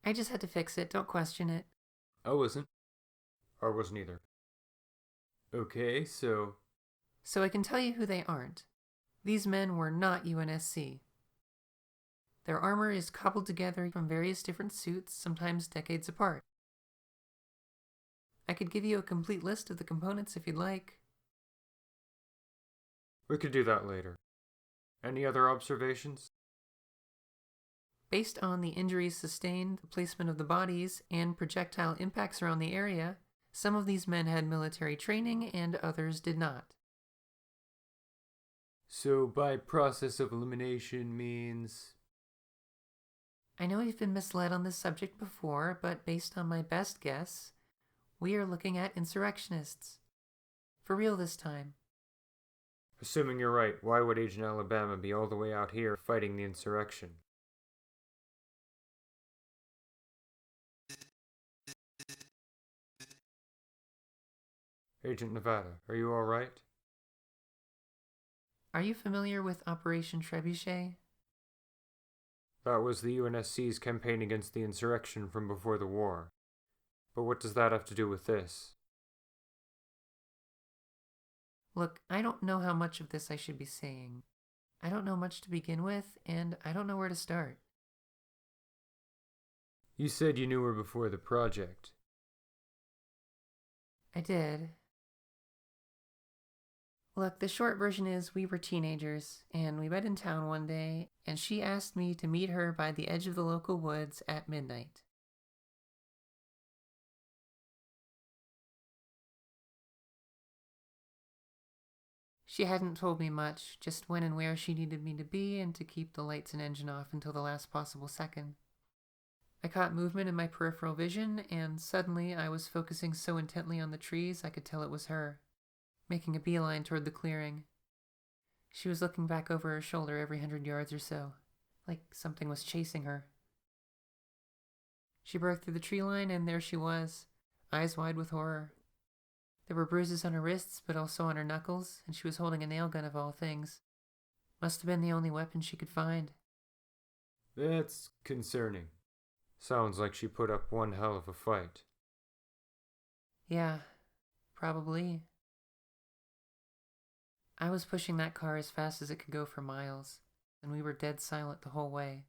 I just had to fix it, don't question it. I wasn't. I wasn't either. Okay, so... So I can tell you who they aren't. These men were not UNSC. Their armor is cobbled together from various different suits, sometimes decades apart. I could give you a complete list of the components if you'd like. We could do that later. Any other observations? Based on the injuries sustained, the placement of the bodies, and projectile impacts around the area, some of these men had military training and others did not. So by process of elimination means... I know you've been misled on this subject before, but based on my best guess, we are looking at insurrectionists. For real this time. Assuming you're right, why would Agent Alabama be all the way out here fighting the insurrection? Agent Nevada, are you alright? Are you familiar with Operation Trebuchet? That was the UNSC's campaign against the insurrection from before the war. But what does that have to do with this? Look, I don't know how much of this I should be saying. I don't know much to begin with, and I don't know where to start. You said you knew her before the project. I did. Look, the short version is we were teenagers, and we met in town one day, and she asked me to meet her by the edge of the local woods at midnight. She hadn't told me much, just when and where she needed me to be and to keep the lights and engine off until the last possible second. I caught movement in my peripheral vision, and suddenly I was focusing so intently on the trees I could tell it was her, making a beeline toward the clearing. She was looking back over her shoulder every 100 yards or so, like something was chasing her. She broke through the tree line, and there she was, eyes wide with horror. There were bruises on her wrists, but also on her knuckles, and she was holding a nail gun of all things. Must have been the only weapon she could find. That's concerning. Sounds like she put up one hell of a fight. Yeah, probably. I was pushing that car as fast as it could go for miles, and we were dead silent the whole way.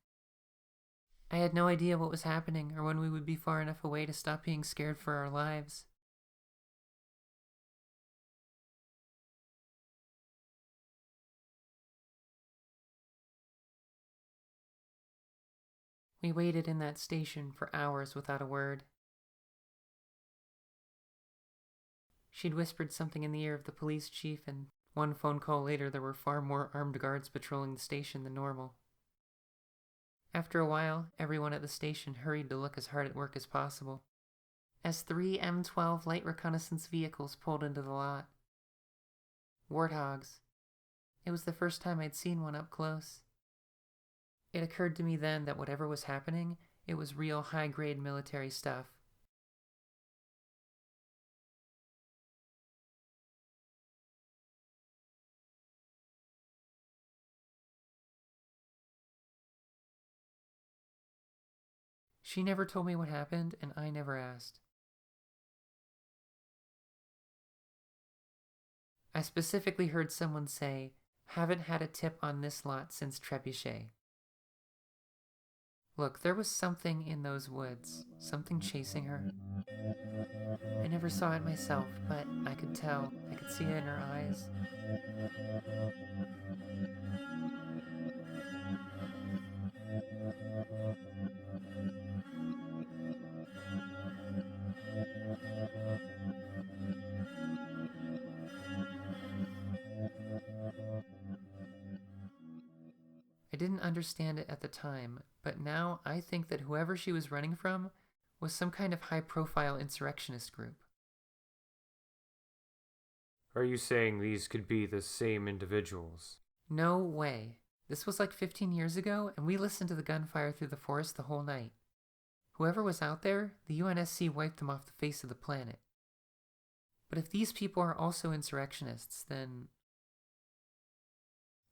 I had no idea what was happening or when we would be far enough away to stop being scared for our lives. We waited in that station for hours without a word. She'd whispered something in the ear of the police chief, and one phone call later there were far more armed guards patrolling the station than normal. After a while, everyone at the station hurried to look as hard at work as possible, as 3 M12 light reconnaissance vehicles pulled into the lot. Warthogs. It was the first time I'd seen one up close. It occurred to me then that whatever was happening, it was real high-grade military stuff. She never told me what happened, and I never asked. I specifically heard someone say, "Haven't had a tip on this lot since Trebuchet." Look, there was something in those woods, something chasing her. I never saw it myself, but I could tell. I could see it in her eyes. I didn't understand it at the time, but now I think that whoever she was running from was some kind of high-profile insurrectionist group. Are you saying these could be the same individuals? No way. This was like 15 years ago, and we listened to the gunfire through the forest the whole night. Whoever was out there, the UNSC wiped them off the face of the planet. But if these people are also insurrectionists, then...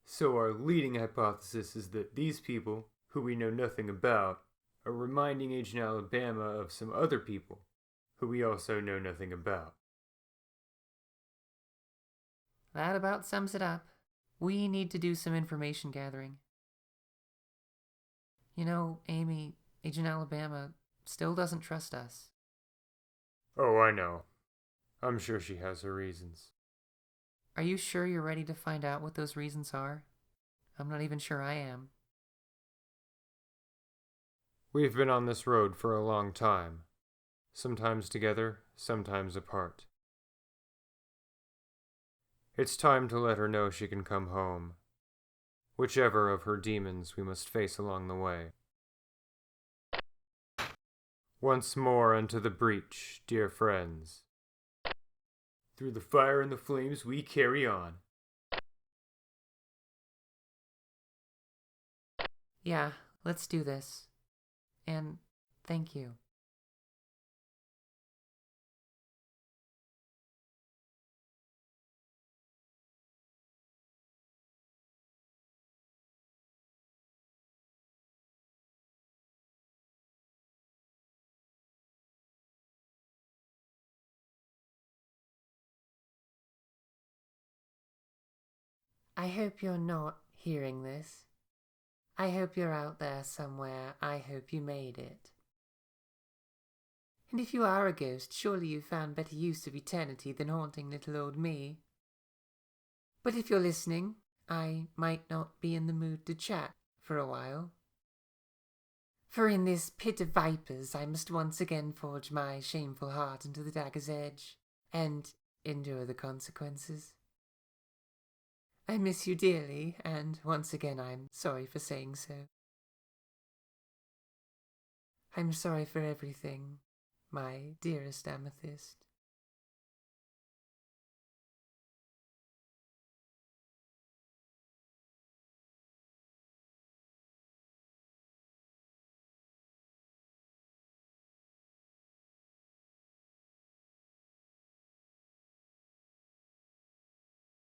So our leading hypothesis is that these people, who we know nothing about, reminding Agent Alabama of some other people who we also know nothing about. That about sums it up. We need to do some information gathering. You know, Amy, Agent Alabama still doesn't trust us. Oh, I know. I'm sure she has her reasons. Are you sure you're ready to find out what those reasons are? I'm not even sure I am. We've been on this road for a long time. Sometimes together, sometimes apart. It's time to let her know she can come home. Whichever of her demons we must face along the way. Once more unto the breach, dear friends. Through the fire and the flames we carry on. Yeah, let's do this. And thank you. I hope you're not hearing this. I hope you're out there somewhere. I hope you made it. And if you are a ghost, surely you've found better use of eternity than haunting little old me. But if you're listening, I might not be in the mood to chat for a while. For in this pit of vipers I must once again forge my shameful heart into the dagger's edge, and endure the consequences. I miss you dearly, and once again I'm sorry for saying so. I'm sorry for everything, my dearest Amethyst.